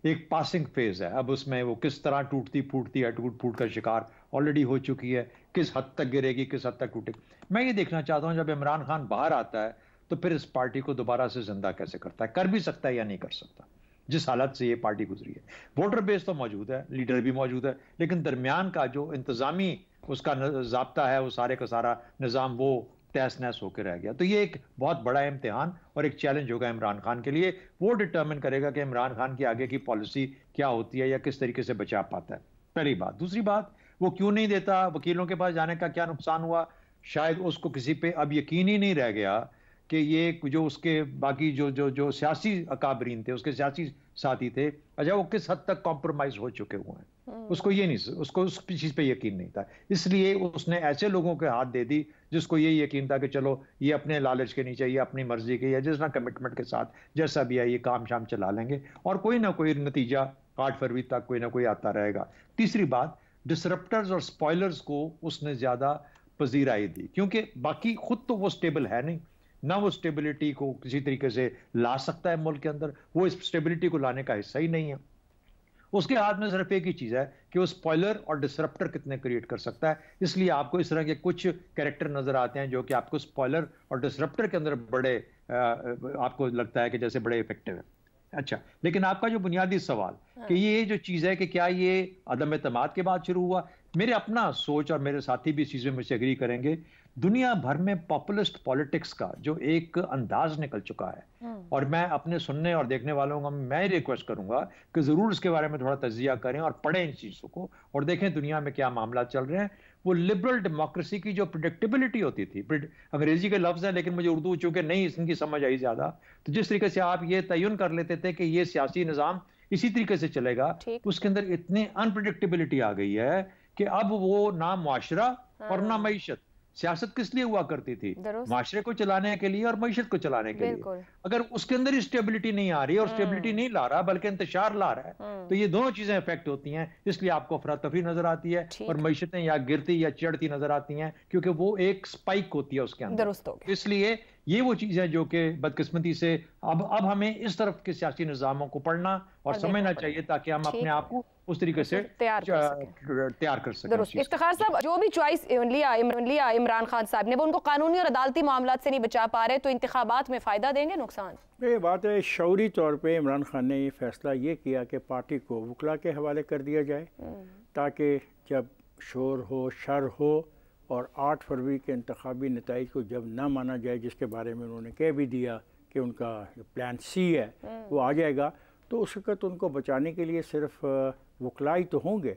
[SPEAKER 2] एक पासिंग फेज है। अब उसमें वो किस तरह टूटती फूटती है, टूट फूट का शिकार ऑलरेडी हो चुकी है, किस हद तक गिरेगी, किस हद तक टूटेगी। मैं ये देखना चाहता हूँ जब इमरान खान बाहर आता है तो फिर इस पार्टी को दोबारा से जिंदा कैसे करता है, कर भी सकता है या नहीं कर सकता, जिस हालत से ये पार्टी गुजरी है। वोटर बेस तो मौजूद है, लीडर भी मौजूद है, लेकिन दरमियान का जो इंतजामी उसका ज़ाब्ता है, वो सारे का सारा निज़ाम वो तहस नहस होकर रह गया। तो ये एक बहुत बड़ा इम्तिहान और एक चैलेंज होगा इमरान खान के लिए। वो डिटर्मिन करेगा कि इमरान खान की आगे की पॉलिसी क्या होती है या किस तरीके से बचा पाता है, पहली बात। दूसरी बात, वो क्यों नहीं देता, वकीलों के पास जाने का क्या नुकसान हुआ, शायद उसको किसी पे अब यकीन ही नहीं रह गया कि ये जो उसके बाकी जो सियासी अकाबरीन थे, उसके सियासी साथी थे, अच्छा वो किस हद तक कॉम्प्रोमाइज हो चुके हुए हैं, उसको ये नहीं, उसको उस चीज पे यकीन नहीं था। इसलिए उसने ऐसे लोगों के हाथ दे दी जिसको ये यकीन था कि चलो ये अपने लालच के नीचे, ये अपनी मर्जी के या जिस ना कमिटमेंट के साथ जैसा भी है ये काम शाम चला लेंगे और कोई ना कोई नतीजा 8 फरवरी तक कोई ना कोई आता रहेगा। तीसरी बात, डिसरप्टर्स और स्पॉयलर्स को उसने ज्यादा पजीराई दी, क्योंकि बाकी खुद तो वो स्टेबल है नहीं, ना वो स्टेबिलिटी को किसी तरीके से ला सकता है मुल्क के अंदर, वो इस स्टेबिलिटी को लाने का हिस्सा ही नहीं है। उसके हाथ में सिर्फ एक ही चीज है कि वो स्पॉइलर और डिसरप्टर कितने क्रिएट कर सकता है। इसलिए आपको इस तरह के कुछ कैरेक्टर नजर आते हैं जो कि आपको स्पॉइलर और डिसरप्टर के अंदर बड़े आपको लगता है कि जैसे बड़े इफेक्टिव है। अच्छा, लेकिन आपका जो बुनियादी सवाल कि ये जो चीज है कि क्या ये अदम एतमाद के बाद शुरू हुआ, मेरे अपना सोच और मेरे साथी भी इस चीज में मुझसे एग्री करेंगे, दुनिया भर में पॉपुलिस्ट पॉलिटिक्स का जो एक अंदाज निकल चुका है, और मैं अपने सुनने और देखने वालों को मैं रिक्वेस्ट करूंगा कि जरूर इसके बारे में थोड़ा तजिया करें और पढ़ें इन चीजों को और देखें दुनिया में क्या मामला चल रहे हैं। वो लिबरल डेमोक्रेसी की जो प्रेडिक्टेबिलिटी होती थी, अंग्रेजी के लफ्ज है लेकिन मुझे उर्दू चूंकि नहीं इनकी समझ आई ज्यादा, तो जिस तरीके से आप ये तयन कर लेते थे कि ये सियासी निजाम इसी तरीके से चलेगा, उसके अंदर इतनी अनप्रिडिक्टेबिलिटी आ गई है कि अब वो ना मुआशरा और ना मईशत, सियासत किस लिए हुआ करती थी? माशरे को चलाने के लिए और मईशत को चलाने के लिए। अगर उसके अंदर ही स्टेबिलिटी नहीं आ रही है और स्टेबिलिटी नहीं ला रहा बल्कि इंतशार ला रहा है, तो ये दोनों चीजें इफेक्ट होती हैं। इसलिए आपको अफरा तफरी नजर आती है और मईशतें या गिरती या चढ़ती नजर आती हैं, क्योंकि वो एक स्पाइक होती है उसके अंदर। इसलिए ये वो चीजें जो कि बदकिस्मती से अब हमें इस तरफ के सियासी निज़ामों को पढ़ना और समझना चाहिए, ताकि हम अपने आप को उस तरीके से तैयार कर सकें।
[SPEAKER 1] इफ्तिखार साहब, जो भी चॉइस लिया इमरान खान साहब ने, वो उनको कानूनी और अदालती मामलात से नहीं बचा पा रहे, तो इंतखाबात में फ़ायदा देंगे, नुकसान?
[SPEAKER 3] ये बात है, शऊरी तौर पे इमरान खान ने ये फैसला ये किया कि पार्टी को वकला के हवाले कर दिया जाए, ताकि जब शोर हो, शर हो और 8 फरवरी के इंतखाबी नताइज को जब ना माना जाए, जिसके बारे में उन्होंने कह भी दिया कि उनका प्लान सी है वो आ जाएगा, तो उस वक्त उनको बचाने के लिए सिर्फ वकला ही तो होंगे,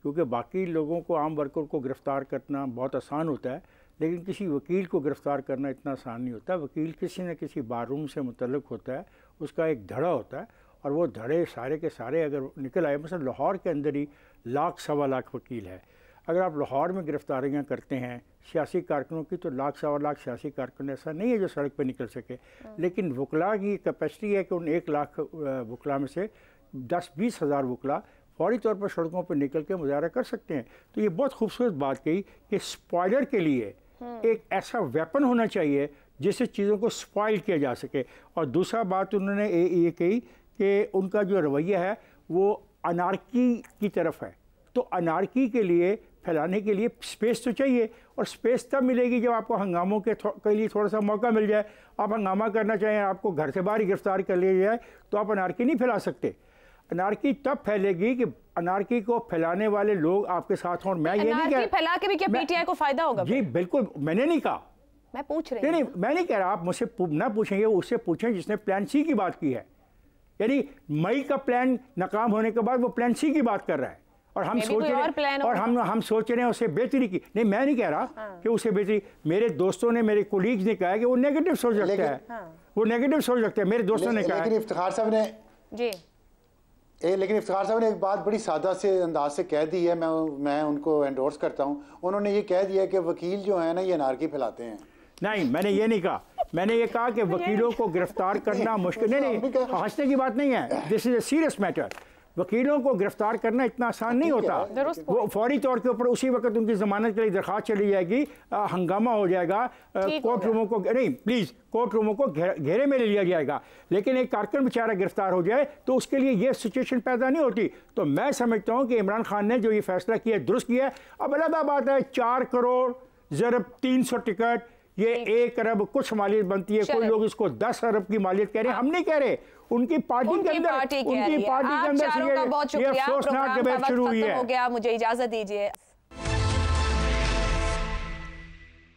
[SPEAKER 3] क्योंकि बाकी लोगों को, आम वर्कर को गिरफ़्तार करना बहुत आसान होता है, लेकिन किसी वकील को गिरफ़्तार करना इतना आसान नहीं होता। वकील किसी न किसी बारूम से मुतल्लिक होता है, उसका एक धड़ा होता है, और वो धड़े सारे के सारे अगर निकल आए, मतलब लाहौर के अंदर ही 1 सवा लाख वकील है। अगर आप लाहौर में गिरफ्तारियां करते हैं सियासी कारकुनों की, तो 1 सवा लाख सियासी कारकुन ऐसा नहीं है जो सड़क पर निकल सके, लेकिन वकला की कैपेसिटी है कि उन 1 लाख वकला में से 10-20 हज़ार वकला फौरी तौर पर सड़कों पर निकल के मुजाहरा कर सकते हैं। तो ये बहुत खूबसूरत बात कही कि स्पॉइलर के लिए एक ऐसा वेपन होना चाहिए जिससे चीज़ों को स्पॉइल किया जा सके। और दूसरा बात उन्होंने ये कही कि उनका जो रवैया है वो अनारकी की तरफ है, तो अनारकी के लिए, फैलाने के लिए स्पेस तो चाहिए, और स्पेस तब मिलेगी जब आपको हंगामों के लिए थोड़ा सा मौका मिल जाए। आप हंगामा करना चाहें, आपको घर से बाहर ही गिरफ्तार कर लिया जाए, तो आप अनारकी नहीं फैला सकते। अनारकी तब फैलेगी कि अनारकी को फैलाने वाले लोग आपके साथ हों। मैं ये नहीं कह,
[SPEAKER 1] फैला के भी क्या पीटीआई को फायदा होगा?
[SPEAKER 3] जी बिल्कुल, मैंने नहीं कहा,
[SPEAKER 1] मैं पूछ रही हूं।
[SPEAKER 3] नहीं, मैं नहीं कह रहा, आप मुझसे ना पूछेंगे, उससे पूछें जिसने प्लान सी की बात की है। यानी मई का प्लान नाकाम होने के बाद वो प्लान सी की बात कर रहा है, और हम सोच रहे हैं, और हम सोच रहे हैं उसे बेहतरी की। नहीं, मैं नहीं कह रहा कि उसे बेहतरी, मेरे दोस्तों ने, मेरे कोलीग्स ने कहा है कि वो नेगेटिव सोच रखता है, वो नेगेटिव सोच रखते हैं, मेरे दोस्तों ने कहा।
[SPEAKER 5] लेकिन इफ्तिखार साहब ने एक बात बड़ी सादा से अंदाज से कह दी है, मैं उनको एंडोर्स करता हूँ। उन्होंने ये कह दिया कि वकील जो है ना ये अनारकी फैलाते हैं।
[SPEAKER 3] नहीं, मैंने ये नहीं कहा, मैंने ये कहा कि वकीलों को गिरफ्तार करना मुश्किल नहीं, हंसने की बात नहीं है, this is a serious matter. वकीलों को गिरफ्तार करना इतना आसान नहीं होता। वो फौरी तौर के ऊपर उसी वक्त उनकी जमानत के लिए दरख्वास्त चली जाएगी, हंगामा हो जाएगा, कोर्ट रूमों को, नहीं प्लीज़, कोर्ट रूमों को घेरे में ले लिया जाएगा। लेकिन एक कारकुन बेचारा गिरफ्तार हो जाए तो उसके लिए ये सिचुएशन पैदा नहीं होती। तो मैं समझता हूँ कि इमरान खान ने जो ये फैसला किया दुरुस्त किया है। अब अलग बात है, 4 करोड़ ज़रब 300 टिकट, ये 1 अरब कुछ मालियत बनती है, कोई लोग इसको 10 अरब की मालियत कह रहे हैं, हम नहीं कह रहे, उनकी पार्टी के अंदर,
[SPEAKER 1] उनकी पार्टी के अंदर
[SPEAKER 3] ये अफसोसनाक डिबेट शुरू हुई है।
[SPEAKER 1] मुझे इजाजत दीजिए।